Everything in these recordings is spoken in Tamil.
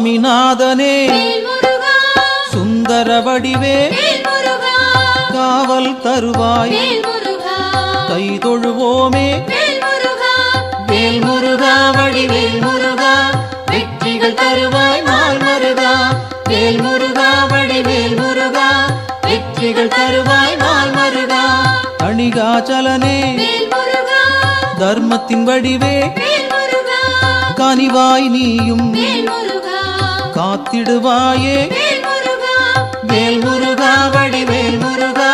சுவாமிநாதனே சுந்தர வடிவே காவல் தருவாய் கை தொழுவோமே வேல் முருகா வடிவேல் முருகா வெற்றிகள் தருவாய் நாள் மருகா வேல் முருகா வடிவேல் முருகா வெற்றிகள் தருவாய் நாள் மருகா அணிகாச்சலனே தர்மத்தின் வடிவே கனிவாய் நீயும் காத்திடுவாயே வேல் முருகா வடிவேல் முருகா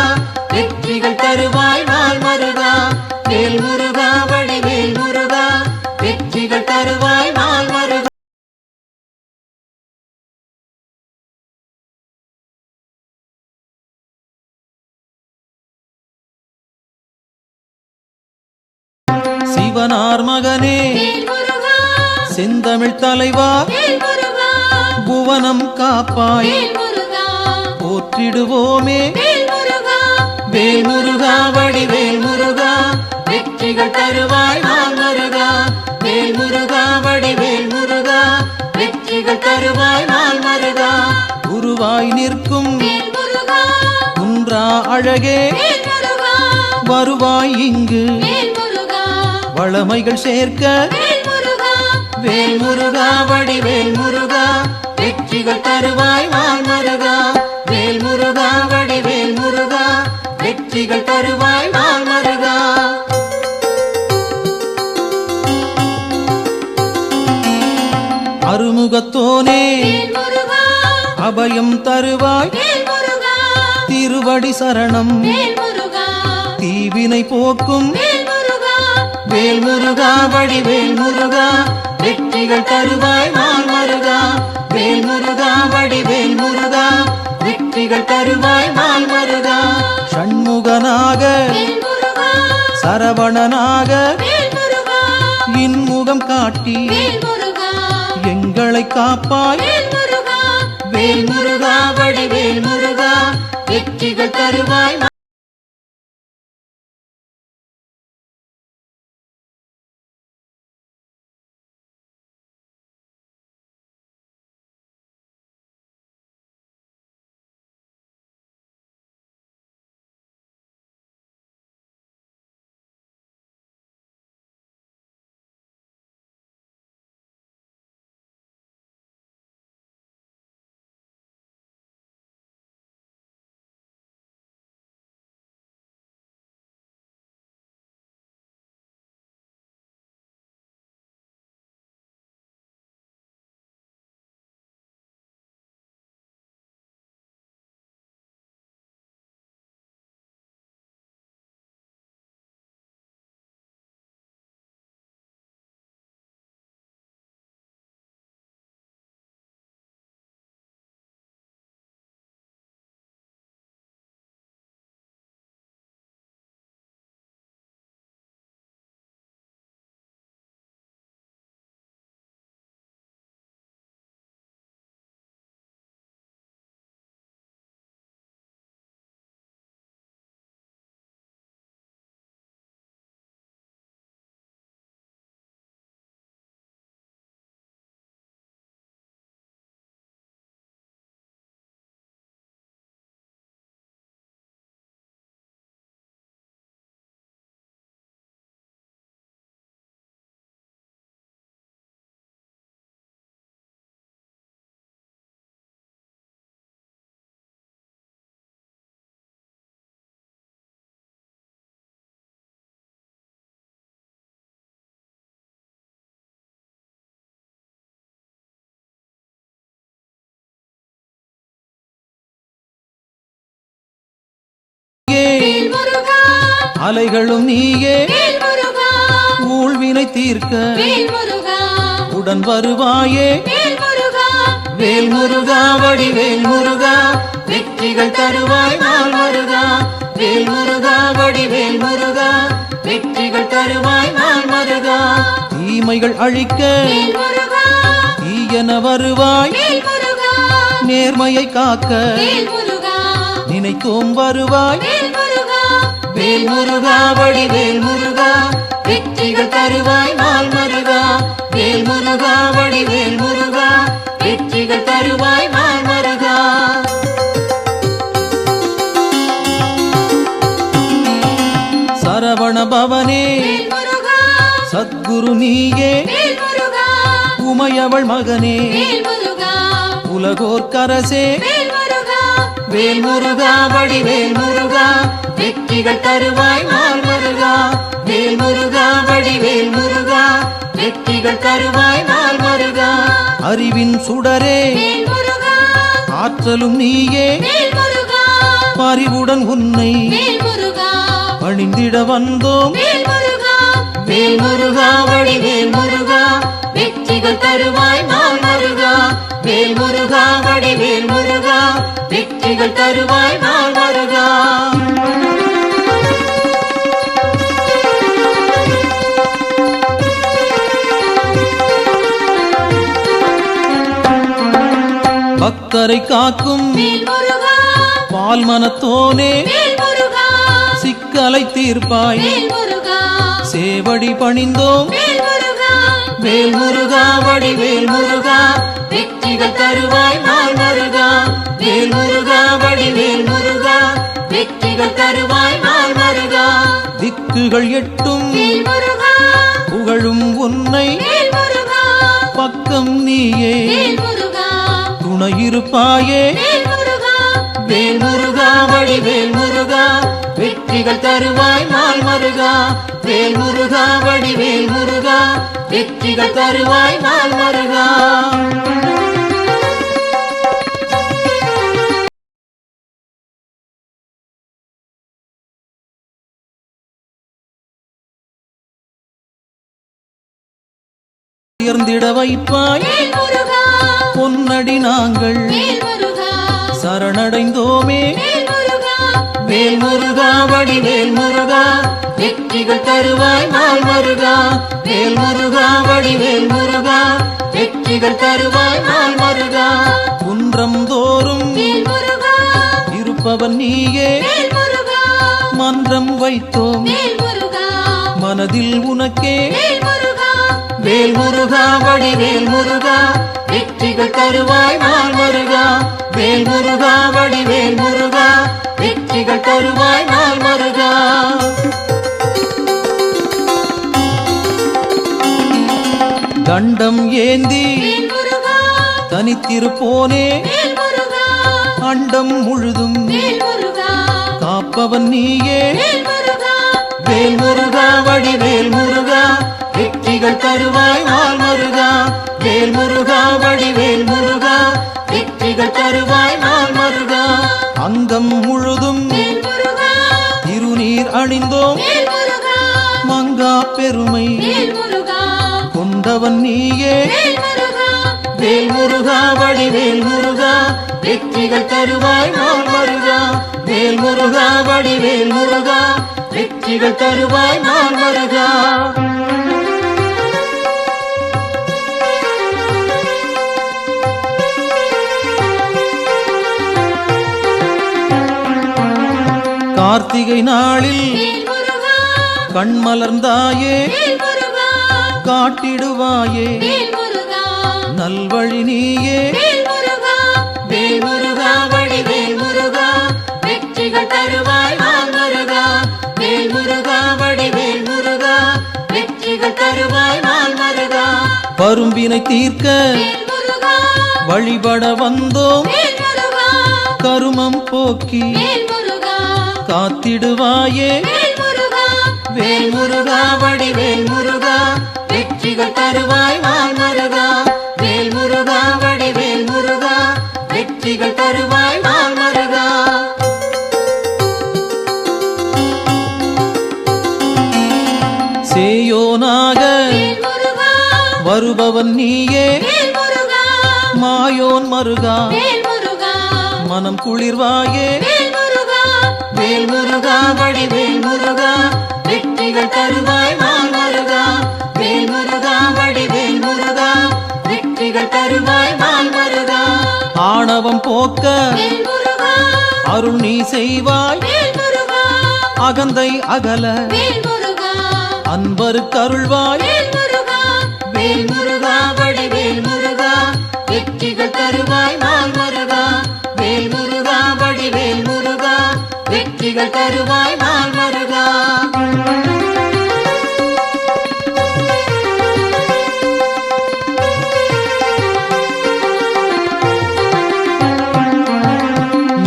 வெற்றிகள் தருவாய் நாள் மருகா வேல் முருகா வடிவேல் முருகா வெற்றிகள் தருவாய் நாள் மருகா சிவனார் மகனே செந்தமிழ் தலைவா புவனம் காப்பாய் போற்றிடுவோமே வேல் முருகா வடிவேல் முருகா வெற்றிகள் தருவாய் நாள் மருகா வேல் முருகா வடிவேல் முருகா வெற்றிகள் தருவாய் நாள் மருகா குருவாய் நிற்கும் குன்றா அழகே வருவாய் இங்கு வளமைகள் சேர்க்க வேல் முருகா வடிவேல் முருகா வெற்றிகள் தருவாய் நாள் மருகா வேல் முருகா வடிவேல் முருகா வெற்றிகள் தருவாய் நாள் மருகா அருமுகத்தோனே அபயம் தருவாய் திருவடி சரணம் தீவினை போக்கும் வேல் முருகா வடிவேல் முருகா வெற்றிகள் தருவாய் நாள் மருகா வேல் முருகா வடிவேல் முருகா வெற்றிகள் தருவாய் நாள் மருகா ஷண்முகனாக சரவணனாக இன்முகம் காட்டி எங்களை காப்பாய் வேல் முருகா வடிவேல் முருகா வெற்றிகள் தருவாய் அலைகளும் நீயே ஊழ்வினை தீர்க்க உடன் வருவாயே வேல் முருகா வடிவேல் முருகா வெற்றிகள் தருவாய் நாள் மருகா வேல் முருகா வடிவேல் முருகா வெற்றிகள் தருவாய் நாள் மருகா தீமைகள் அழிக்க தீயன வருவாய் நேர்மையை காக்க நினைத்தோம் வருவாய் வேல் முருகா வடிவேல் முருகா வெற்றிகள் தருவாய் நாள் மருகா வேல் முருகா வடிவேல் முருகா வெற்றிகள் வெற்றிகள் தருவாய் நாள் மருகா. சரவண பவனே சத்குரு நீயே, உமையவள் மகனே உலகோர்க்கரசே, வேல் முருகா வடிவேல் முருகா, வெற்றிகள் தருவாய் நாள் மருகா. வேல் முருகா வடிவேல் முருகா, வெற்றிகள் தருவாய் நாள் மருகா. அறிவின் சுடரே ஆற்றலும் நீயே, பரிவுடன் உன்னை பணிந்திட வந்தோம். வேல் முருகா வடிவேல் முருகா, வெற்றிகள் தருவாய் நாள் மருகா. வேல் முருகா வடிவேல் முருகா, வெற்றிகள் தருவாய் நாள் மருகா. பக்தரை காக்கும் பால் மனத்தோனே, சிக்கலை தீர்ப்பாய் சேவடி பணிந்தோம். வேல் முருகா வடிவேல் முருகா, வெற்றிகள் தருவாய் நாள் மருகா. வேல் முருகா வடிவேல் முருகா, வெற்றிகள் தருவாய் நாள் மருகா. திக்குகள் எட்டும் புகழும் உன்னை, பக்கம் நீயே துணையிருப்பாயே. வேல் முருகா வடிவேல் முருகா, வெற்றிகள் தருவாய் நாள் மருகா. வேல் முருகா வடிவேல் முருகா, வெற்றிகள் தருவாய் நாள் மருகா. உயர்ந்திட வைப்பாய் பொன்னடி நாங்கள் சரணடைந்தோமே. வேல் முருகா வடிவேல் முருகா, வெற்றிகள் தருவாய் நாள் மருகா. வேல் முருகா வடிவேல் முருகா, வெற்றிகள் தருவாய் நாள் மருகா. குன்றம் தோறும் இருப்பவன் நீயே, மன்றம் வைத்தோம் மனதில் உனக்கே. வேல் முருகா வடிவேல் முருகா, வெற்றிகள் தருவாய் நாள் மருகா. வேல் முருகா வடிவேல் முருகா, வெற்றிகள் தருவாய் நாள் மருகா. தண்டம் ஏந்தி தனித்திருப்போனே, அண்டம் முழுதும் காப்பவன் நீயே. வேல் முருகா வடிவேல் முருகா, வெற்றிகள் தருவாய் நாள் மருகா. வேல் முருகா வடிவேல் முருகா, வெற்றிகள் தருவாய் நாள் மருகா. அங்கம் முழுதும் திருநீர் அணிந்தோம், மங்கா பெருமை கொண்டவன் நீயே. வேல் முருகா வடிவேல் முருகா, வெற்றிகள் தருவாய் நாள் மருகா. வேல் முருகா வடிவேல் முருகா, வெற்றிகள் தருவாய் நாள் மருகா. கார்த்திகை நாளில் கண்மலர்ந்தாயே, காட்டிடுவாயே நல்வழி நீயே. வேல் முருகா வடிவேல் முருகா, வெற்றிகள் தருவாய் நாள் மருகா. வேல் முருகா வடிவேல் முருகா, வெற்றிகள் தருவாய் நாள் மருகா. பரும்பினை தீர்க்க வழிபட வந்தோம், கருமம் போக்கி காத்திடுவாயே. வேல் முருகா வடிவேல் முருகா, வெற்றிகள் தருவாய் நாள் மருகா. வேல் முருகா வடிவேல் முருகா, வெற்றிகள் தருவாய் நாள் மருகா. சேயோனாக வருபவன் நீயே, மாயோன் மருகா மனம் குளிர்வாயே. வேல் முருகா வடிவேல் முருகா, வெற்றிகள் தருவாய் நாள் மருகா. வேல் முருகா வடிவேல் முருகா, வெற்றிகள் தருவாய் நாள் மருகா. ஆணவம் போக்க அருள் நீ செய்வாய், அகந்தை அகல அன்பருக்கு அருள்வாய். வேல் முருகா வடிவேல் முருகா, வெற்றிகள் தருவாய் வெற்றிகள் தருவாய் நாள் மருகா.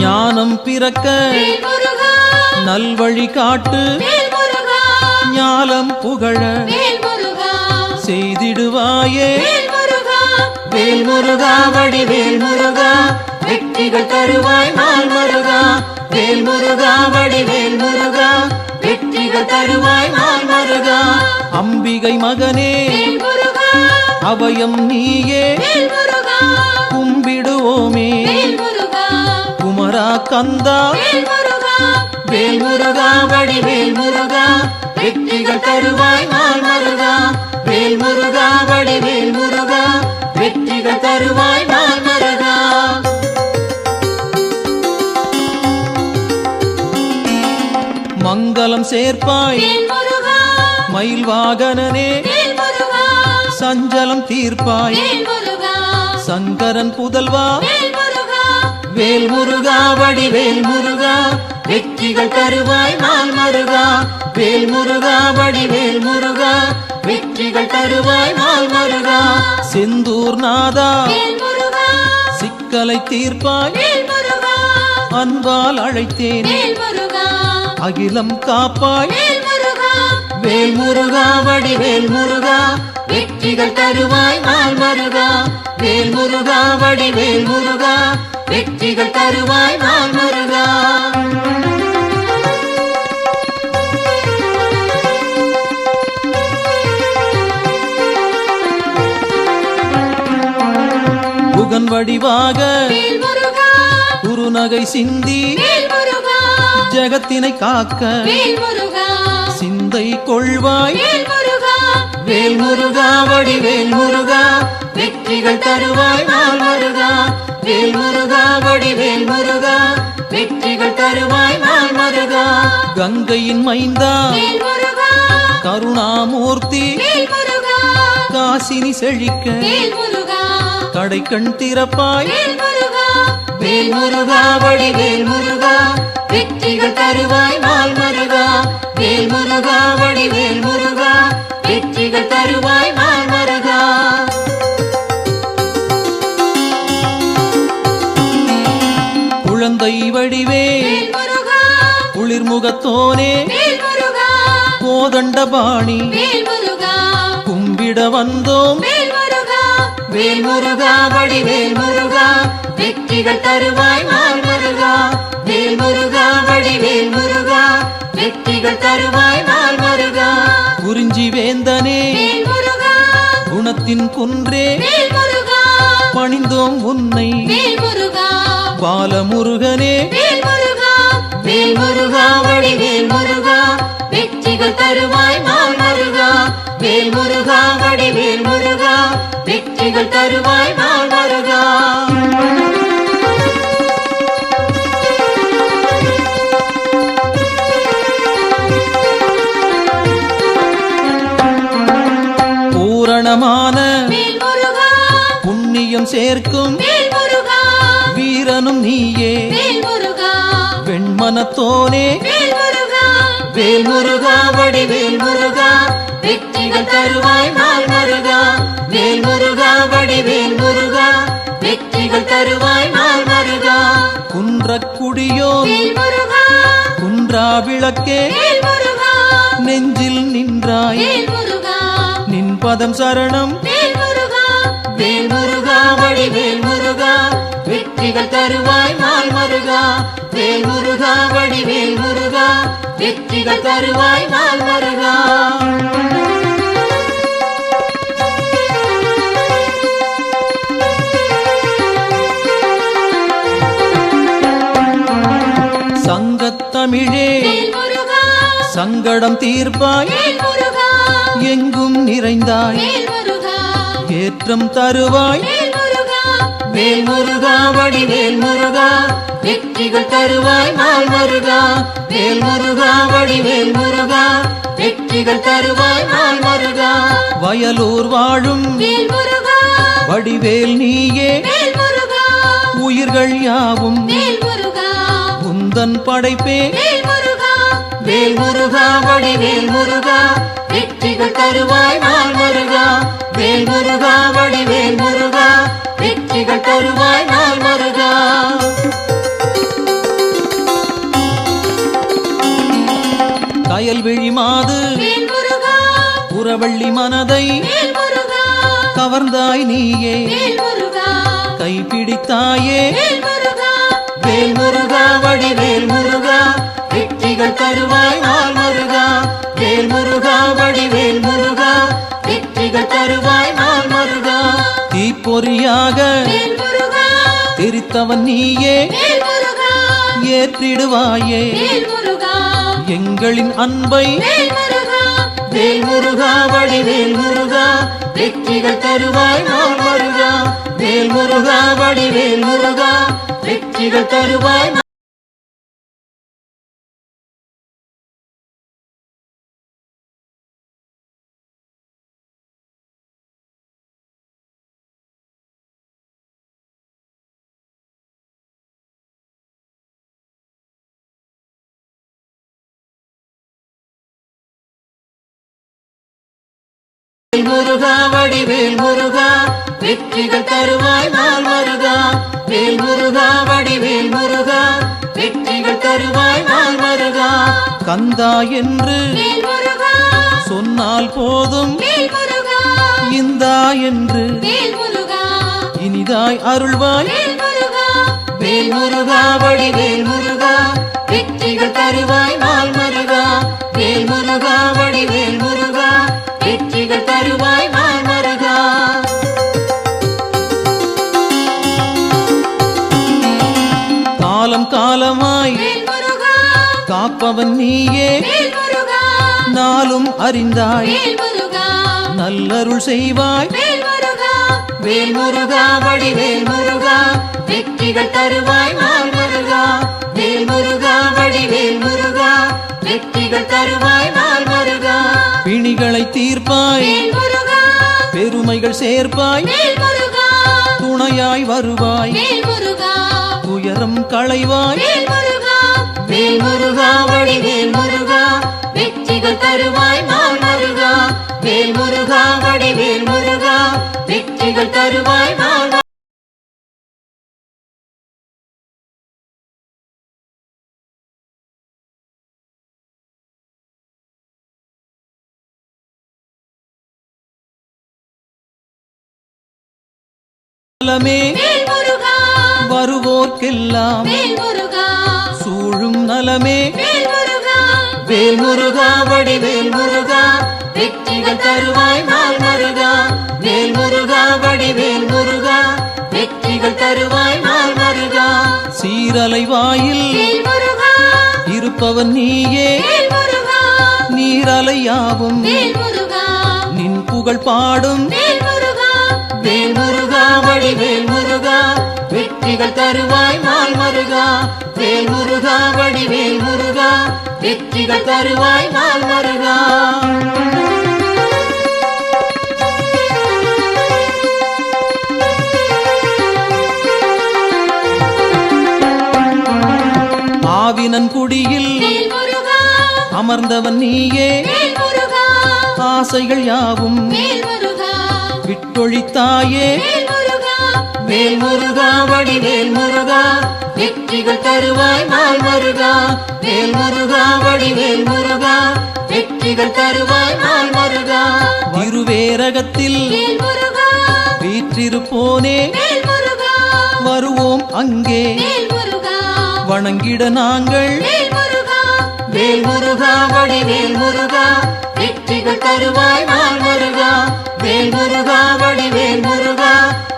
ஞானம் பிறக்க நல்வழி காட்டு, ஞாலம் புகழ செய்திடுவாயே வேல் முருகா. வடிவேல் முருகா வெற்றிகள் தருவாய் நாள் மருகா. வேல் முருகா வடிவேல் முருகா வெற்றிகள் தருவாய் நாள் மருகா. அம்பிகை மகனே அபயம் நீயே கும்பிடுவோமே குமரா கந்தா. வேல் முருகா வடிவேல் முருகா வெற்றிகள் தருவாய் நாள் மருகா. வேல் முருகா வடிவேல் முருகா வெற்றிகள் தருவாய் நாள் மருகா. மங்களம் சேர்ப்பாய் மயில் வாகனனே, சஞ்சலம் தீர்ப்பாய் சங்கரன் புதல்வா. வேல் முருகா வடிவேல் முருகா வெற்றிகள் தருவாய் நாள் மருகா. வேல் முருகா வடிவேல் முருகா வெற்றிகள் தருவாய் நாள் மருகா. செந்தூர் நாதா சிக்கலை தீர்ப்பாய் அன்பால் அழைத்தேன் அகிலம் காப்பாய். வேல் முருகா வடிவேல் முருகா வெற்றிகள் தருவாய் நாள் மருகா. வேல் முருகா வடிவேல் முருகா வெற்றிகள் தருவாய் நாள் மருகா. புகன் வடிவாக குருநகை சிந்தி ஜகத்தினை காக்க சிந்தை கொள்வாய். வேல் முருகா வடிவேல் முருகா வெற்றிகள் தருவாய் நாள் மருகா. வேல் முருகா வடிவேல் முருகா வெற்றிகள் தருவாய் நாள் மருகா. கங்கையின் மைந்தா கருணாமூர்த்தி காசினி செழிக்க கடை கண் திறப்பாய். வேல் முருகா வடிவேல் முருகா வெற்றிகள் தருவாய் நாள் மருகா. வேல் முருகா வடிவேல் முருகா வெற்றிகள் தருவாய் நாள் மருகா. குழந்தை வடிவே குளிர்முகத்தோனே கோதண்டபாணி கும்பிட வந்தோம். வேல் முருகா வடிவேல் முருகா வெற்றிகள் தருவாய் நாள் மருகா. வேல் முருகா வடிவேல் முருகா வெற்றிகள் தருவாய் நாள் மருகா. குறிஞ்சி வேந்தனே குணத்தின் குன்றே பணிந்தோம் உன்னை பாலமுருகனே. வேல் முருகா வடிவேல் முருகா வெற்றிகள் தருவாய் நாள் மருகா. வேல் முருகா வடிவேல் முருகா வெற்றிகள் தருவாய் நாள் மருகா. பூரணமான புண்ணியம் சேர்க்கும் வீரனும் நீயே வெண்மனத்தோனே. வேல் முருகா வடிவேல் முருகா வெற்றிகள் தருவாய் நாள் மருகா. வேல் முருகா வடிவேல் முருகா வெற்றிகள் தருவாய் நாள் மருகா. குன்றக்குடியோ குன்றா விளக்கே நெஞ்சில் நின்றாய் நின் பதம் சரணம். வேல் முருகா வடிவேல் முருகா வெற்றிகள் தருவாய் நாள் மருகா. வேல் முருகா வடிவேல் முருகா வெற்றிகள் தருவாய் நாள் மருகா. சங்கத்தமிழே சங்கடம் தீர்ப்பாய் எங்கும் நிறைந்தாய் ஏற்றம் தருவாய். வேல் முருகா வடிவேல் முருகா வெற்றிகள் தருவாய் நாள் மருகா. வேல் முருகா வடிவேல் முருகா வெற்றிகள் தருவாய் நாள் மருகா. வயலூர் வாழும் வடிவேல் நீயே உயிர்கள் யாவும் உந்தன் படைப்பே. வேல் முருகா வடிவேல் முருகா வெற்றிகள் தருவாய் நாள் முருகா வேல் முருகா வடிவேல் முருகா வெற்றிகள் தருவாய் நாள் முருகா கயல்விழி மாது புறவள்ளி மனதை கவர்ந்தாய் நீயே கைப்பிடித்தாயே வேல் முருகா வடிவேல் முருகா வெற்றிகள் தருவாய் நாள் முருகா வேல் முருகா வடிவேல் முருகா வெற்றிகள் தருவாய் நாள் முருகா தீப்பொறியாக தெரித்தவன் நீயே ஏற்றிடுவாயே எங்களின் அன்பை வேல் முருகா வடிவேல் முருகா வெற்றிகள் தருவாய் நாள் முருகா வேல் முருகா வடிவேல் முருகா வெற்றிகள் தருவாய் முருகா வடிவேல் முருகா வெற்றிகள் தருவாய் நாள் முருகா வேல் முருகா வடிவேல் முருகா வெற்றிகள் தருவாய் நாள் முருகா கந்தா என்று சொன்னால் போதும் இந்தா என்று இனிதாய் அருள்வாய் வேல் முருகா வடிவேல் முருகா வெற்றிகள் தருவாய் நாள் முருகா வேல் முருகா வடிவேல் முருகா வெற்றிகள் தருவாய் நாள் முருகா காலம் காலமாய் காப்பவன் நீயே நாளும் அறிந்தாய் நல்லருள் செய்வாய் வேல் முருகா வடிவேல் முருகா வெற்றிகள் தருவாய் நாள் முருகா வேல் முருகா வடிவேல் முருகா வெற்றிகள் தருவாய் நாள் முருகா பிணிகளை தீர்ப்பாய் பெருமைகள் சேர்ப்பாய் துணையாய் வருவாய் துயரம் களைவாய் வேல் முருகா வடிவேல் முருகா வெற்றிகள் தருவாய் நாள் முருகா வேல் முருகா வடிவேல் முருகா வெற்றிகள் தருவாய் நாள் நலமே வருவோர்க்கெல்லாம் சூழும் நலமே வேல் முருகா வடிவேல் முருகா வெற்றிகள் தருவாய் நாள் முருகா வேல் முருகா வடிவேல் முருகா வெற்றிகள் தருவாய் நாள் முருகா சீரலை வாயில் இருப்பவன் நீயே நீரலையாவும் நின் புகழ் பாடும் வேல் முருகா வடிவேல் முருகா வெற்றிகள் தருவாய் நாள் முருகா வேல் முருகா வடிவேல் முருகா வெற்றிகள் தருவாய் நாள் முருகா ஆவினன் குடியில் அமர்ந்தவன் நீயே ஆசைகள் யாவும் விட்டொழித்தாயே வேல் முருகா வடிவேல் முருகா வெற்றிகள் தருவாய் நாள் முருகா வேல் முருகா வடிவேல் முருகா வெற்றிகள் தருவாய் நாள் முருகா திருவேரகத்தில் வீற்றிருப்போனே வருவோம் அங்கே வணங்கிட நாங்கள் வேல் முருகா வடிவேல் முருகா வெற்றிகள் தருவாய் நாள் முருகா வேல் முருகா வடிவேல் முருகா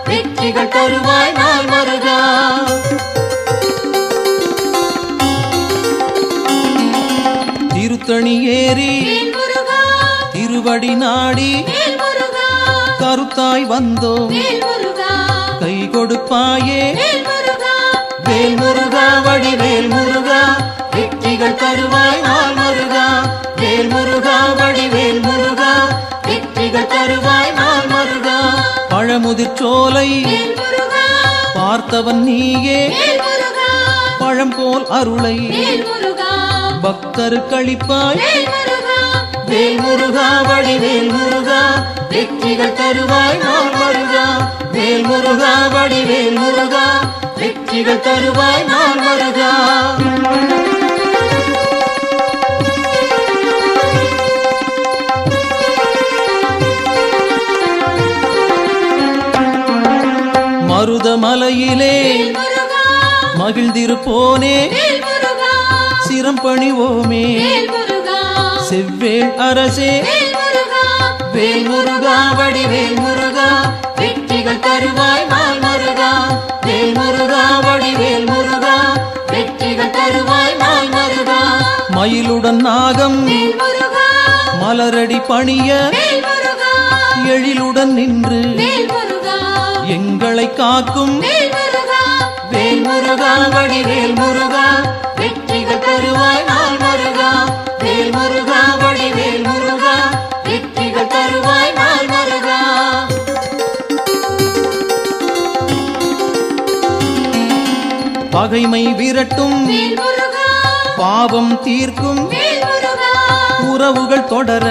வெற்றிகள் தருவாய் நாள் முருகா திருத்தணி ஏறி திருவடி நாடி கருத்தாய் வந்தோம் கை கொடுப்பாயே வேல் முருகா வடிவேல் முருகா வெற்றிகள் தருவாய் நாள் முருகா வேல் முருகா வடிவேல் முருகா வெற்றிகள் தருவாய் நாள் முருகா பழமுதிர் சோலை பார்த்தவன் நீயே பழம் போல் அருளை பக்தருக்களிப்பாய் வேல் முருகா வடிவேல் முருகா வெற்றிகள் தருவாய் நாள் முருகா வேல் முருகா வடிவேல் முருகா வெற்றிகள் தருவாய் நாள் முருகா மருதமலையிலே மகிழ்ந்திருப்போனே சிரம் பணிவோமே செவ்வேள் அரசே வேல் முருகா வடிவேல் முருகா வெற்றிகள் தருவாய் நாள் முருகா வேல் முருகா வடிவேல் முருகா வெற்றிகள் தருவாய் நாள் முருகா மயிலுடன் நாகம் மலரடி பணிய எழிலுடன் நின்று எங்களை காக்கும் வேல் முருகா வடிவேல் முருகா வெற்றிகள் தருவாய் நாள் முருகா வேல் முருகா வடிவேல் முருகா வெற்றிகள் தருவாய் நாள் முருகா பகைமை விரட்டும் பாவம் தீர்க்கும் உறவுகள் தொடர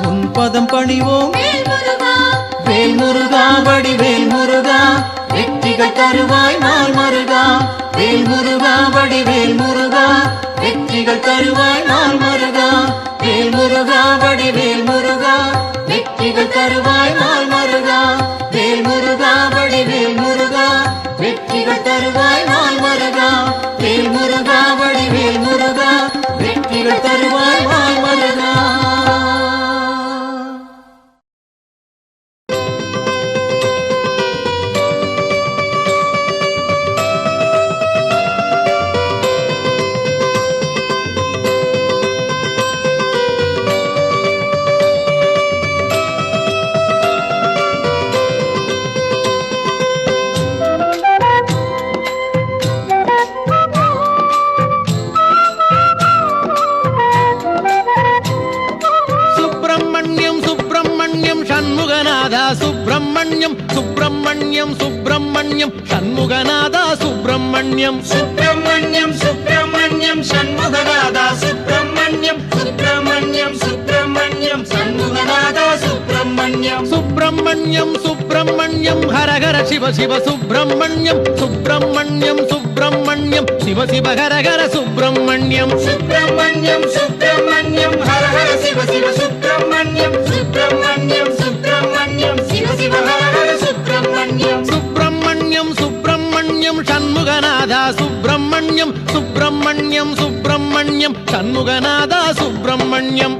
உன் பதம் பணிவோம் வேல் முருகா வடிவேல் முருகா வெற்றிகள் தருவாய் நாள் முருகா வேல் முருகா வடிவேல் முருகா வெற்றிகள் தருவாய் நாள் முருகா வேல் முருகா வடிவேல் முருகா வெற்றிகள் தருவாய் நாள் முருகா வேல் முருகா வடிவேல் முருகா வெற்றிகள் தருவாய் நாள் முருகா வேல் முருகா வடிவேல் முருகா வெற்றிகள் தருவாய் நாள் முருகா சுப்பிரமணியம் சுப்பிரமணியம் சுப்பிரமணியம் சண்முகநாதா சுப்பிரமணியம் சுப்பிரமணியம் சுப்பிரமணியம் சண்முகநாதா சுப்பிரமணியம் சுப்பிரமணியம் சுப்பிரமணியம் சண்முகநாதா சுப்பிரமணியம் சுப்பிரமணியம் சுப்பிரமணியம் ஹரஹர சிவ சிவ சுப்பிரமணியம் சுப்பிரமணியம் சுப்பிரமணியம் சிவ சிவ ஹரஹர சுப்பிரமணியம் சுப்பிரமணியம் சுப்பிரமணியம் ஹரஹர சிவ சிவ சுப்பிரமணியம் சுப்பிரமணியம் சுப்பிரமணியம் சிவ சிவ ஹரஹர சுப்பிரமணியம் சுப்பிரமணியம் சுப்பிரமணியம் சண்முகநாதா சுப்பிரமணியம் சுப்பிரமணியம் சுப்பிரமணியம் சண்முகநாதா சுப்பிரமணியம்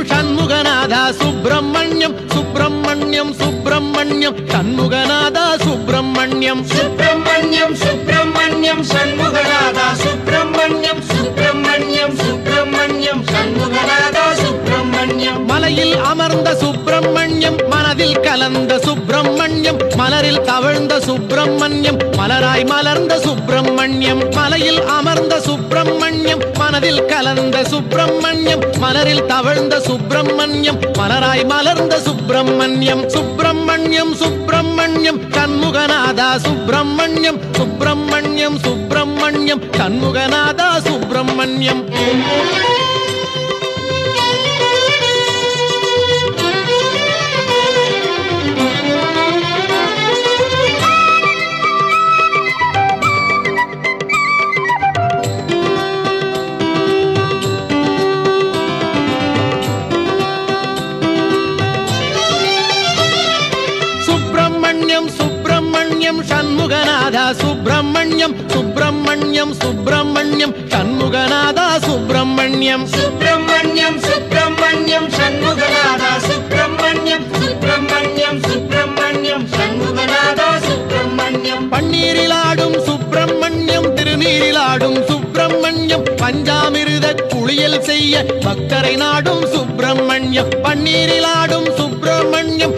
சண்முகநாதா சுப்பிரமணியம் சுப்பிரமணியம் சுப்பிரமணியம் சண்முகநாதா சுப்பிரமணியம் சுப்பிரமணியம் சுப்பிரமணியம் சண்முகநாதா சுப்பிரமணியம் சுப்பிரமணியம் சுப்பிரமணியம் சண்முகநாதா சுப்பிரமணியம் மலையில் அமர்ந்த சுப்பிரமணியம் மனதில் கலந்த சுப்பிரமணியம் மலரில் தவழ்ந்த சுப்பிரமணியம் மலராய் மலர்ந்த சுப்பிரமணியம் மலையில் அமர்ந்த சுப்பிரமணியம் மனதில் கலந்த சுப்பிரமணியம் மலரில் தவழ்ந்த சுப்பிரமணியம் மலராய் மலர்ந்த சுப்பிரமணியம் சுப்பிரமணியம் சுப்பிரமணியம் சண்முகநாதா சுப்பிரமணியம் சுப்பிரமணியம் சுப்பிரமணியம் சண்முகநாதா சுப்பிரமணியம் சுப்பிரமணியம் சண்முகநாதா சுப்பிரமணியம் சுப்பிரமணியம் சுப்பிரமணியம் சண்முகநாதா சுப்பிரமணியம் சுப்பிரமணியம் சுப்பிரமணியம் சண்முகநாதா சுப்பிரமணியம் சுப்பிரமணியம் சுப்பிரமணியம் சண்முகநாதா சுப்பிரமணியம் பன்னீரிலாடும் சுப்பிரமணியம் திருநீரிலாடும் சுப்பிரமணியம் பஞ்சாமிருத குளியல் செய்ய பக்தரை நாடும் சுப்பிரமணியம் பன்னீரிலாடும் சுப்பிரமணியம்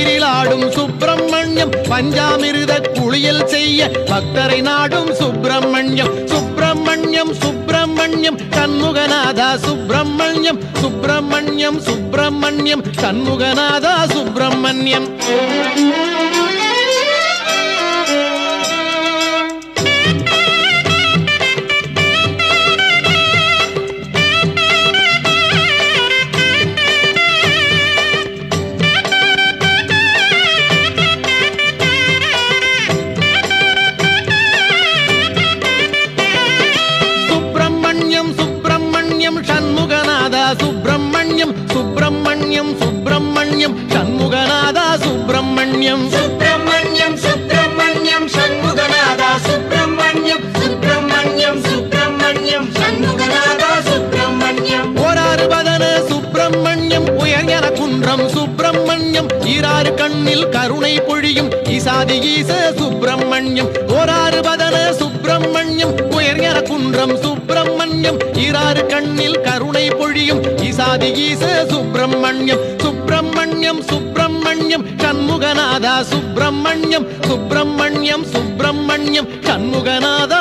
திருநீரிலாடும் சுப்பிரமணியம் பஞ்சாமிருத குளியல் செய்ய பக்தரை நாடும் சுப்பிரமணியம் சுப்பிரமணியம் சுப்பிரமணியம் சண்முகநாதா சுப்பிரமணியம் சுப்பிரமணியம் சுப்பிரமணியம் சண்முகநாதா சுப்பிரமணியம் சண்முகநாதா சுப்பிரமணியம் சுப்பிரமணியம் சுப்பிரமணியம் சண்முகநாதா சுப்பிரமணியம் சுப்பிரமணியம் சுப்பிரமணியம் சண்முகநாதா சுப்பிரமணியம் சுப்பிரமணியம் சுப்பிரமணியம் சண்முகநாதா சுப்பிரமணியம் ஓராறு பதன சுப்பிரமணியம் உயர்ஞன குன்றம் சுப்பிரமணியம் ஈராறு கண்ணில் கருணை பொழியும் ஈசாதி ஈச சுப்பிரமணியம் ஓராறு பதன சுப்பிரமணியம் உயர்ஞன குன்றம் சுப்பிரமணியம் ஈராறு கண்ணில் கருணை பொழியும் ஈசாதி ஈச சுப்பிரமணியம் சுப்பிரமணியம் சுப்பிரமணியம் சண்முகநாதா சுப்பிரமணியம் சுப்பிரமணியம் சுப்பிரமணியம் சண்முகநாதா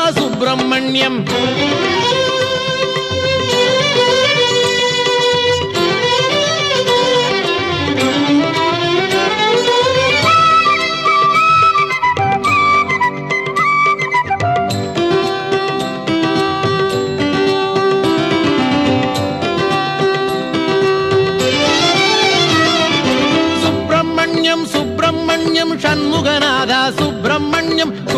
சுப்பிரமணியம் சுப்பிரமணியம் சண்முகநாதா சுப்பிரமணியம்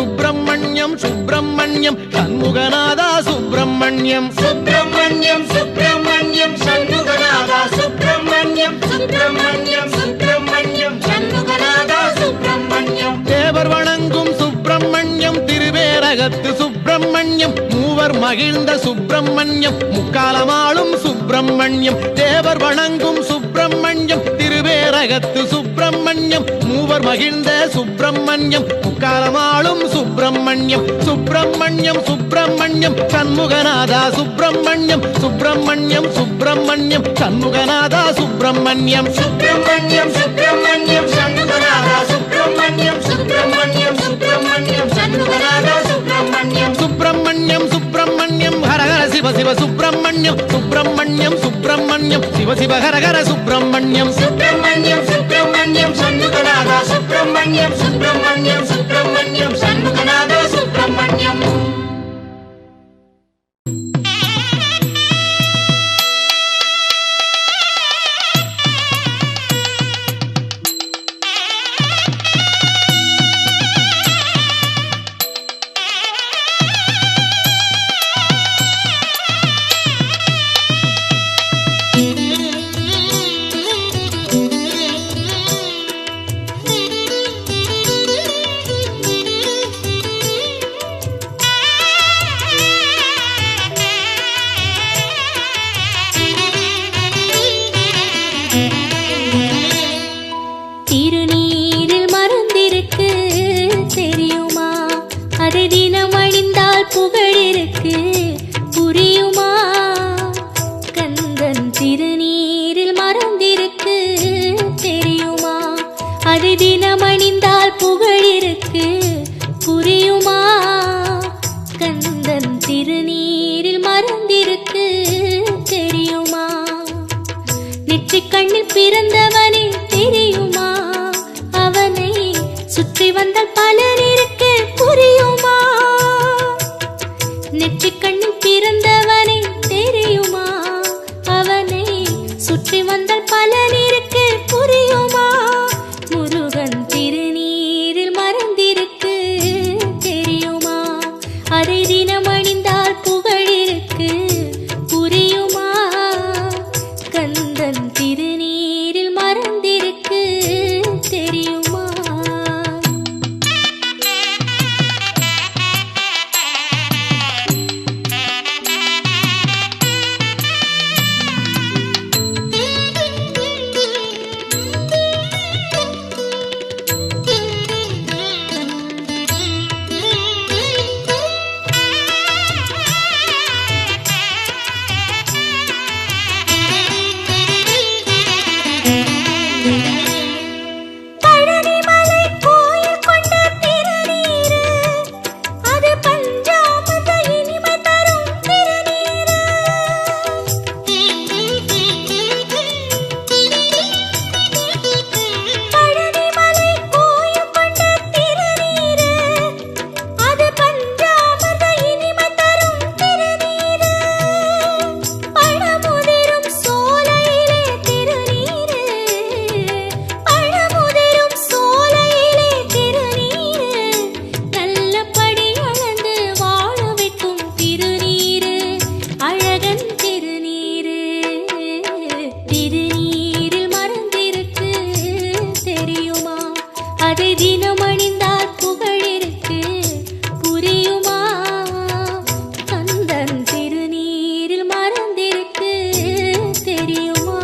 சுப்பிரமணியம் சுப்பிரமணியம் சண்முகநாதா சுப்பிரமணியம் சுப்பிரமணியம் சுப்பிரமணியம் சண்முகநாதா சுப்பிரமணியம் சுப்பிரமணியம் சுப்பிரமணியம் சண்முகநாதா சுப்பிரமணியம் தேவர் வணங்கும் சுப்பிரமணியம் திருவேரகத்து சுப்பிரமணியம் மூவர் மகிழ்ந்த சுப்பிரமணியம் முக்காலமாளும் சுப்பிரமணியம் தேவர் வணங்கும் சுப்பிரமணியம் திருவேரகத்து சுப்பிரமணியம் மூவர் மகிழ்ந்த சுப்பிரமணியம் முக்காலமாளும் சுப்பிரமணியம் சுப்பிரமணியம் சுப்பிரமணியம் சண்முகநாதா சுப்பிரமணியம் சுப்பிரமணியம் சுப்பிரமணியம் சண்முகநாதா சுப்பிரமணியம் சுப்பிரமணியம் சுப்பிரமணியம் சண்முகநாதா சுப்பிரமணியம் சுப்பிரமணியம் சுப்பிரமணியம் சண்முகநாதா சுப்பிரமணியம் சுப்பிரமணியம் சுப்பிரமணியம் ஹரஹர சிவ சிவ சுப்பிரமணியம் சுப்பிரமணியம் சுப்பிரமணியம் சிவ சிவ ஹரஹர சுப்பிரமணியம் சுப்பிரமணியம் சுப்பிரமணியம் சண்முகநாதா சுப்பிரமணியம் சுப்பிரமணியம் சுப்பிரமணியம் சண்முகநாதா சுப்பிரமணியம் திருநீரில் மறந்திருக்கு தெரியுமா அதை தினம் அணிந்தால் புகழிருக்கு புரியுமா கந்தன் திருநீரில் மறந்திருக்கு தெரியுமா அதை தினம் அணிந்தால் புகழிருக்கு புரியுமா கந்தன் திருநீரில் மறந்திருக்கு தெரியுமா நெற்றிக் கண்ணில் பிறந்தவனே தெரியுமா அவனை சுற்றி வந்தால் பலன் இருக்கு புரியுமா நெற்றிக் கண்ணில் பிறந்தவனே தெரியுமா அவனை சுற்றி வந்தால் பலன் இருக்கு புரியுமா முருகன் திருநீரில் மறந்திருக்கு தெரியுமா அதை தினம் அணிந்தால் புகழிருக்கு புரியுமா கந்தன் திருநீரில் மறந்திருக்கு தெரியுமா தினமணிந்தால் புகழிருக்கு புரியுமா கந்தன் திருநீரில் மறந்திருக்கு தெரியுமா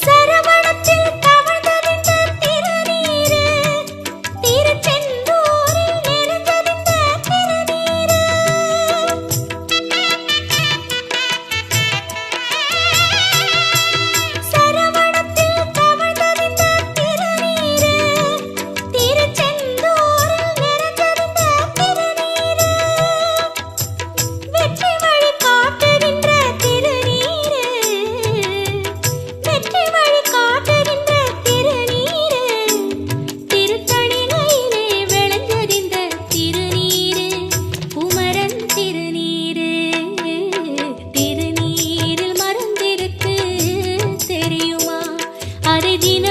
சரவணத்தில் தவழ்ந்தறிந்த திருநீரு திருச்செந்தூரில் நிறைந்தறிந்த திருநீரு சரவணத்தில் தவழ்ந்தறிந்த திருநீரு திருச்செந்தூரில் நிறைந்தறிந்த திருநீரு வெற்றி வழி காட்டுகின்ற திருநீரு வெற்றி வழி காட்டுகின்ற திருநீரு திருத்தணிகையிலே விளைந்தறிந்த திருநீரு குமரன் திருநீரு திருநீரில் மறந்திருக்கு தெரியுமா அதை தினம்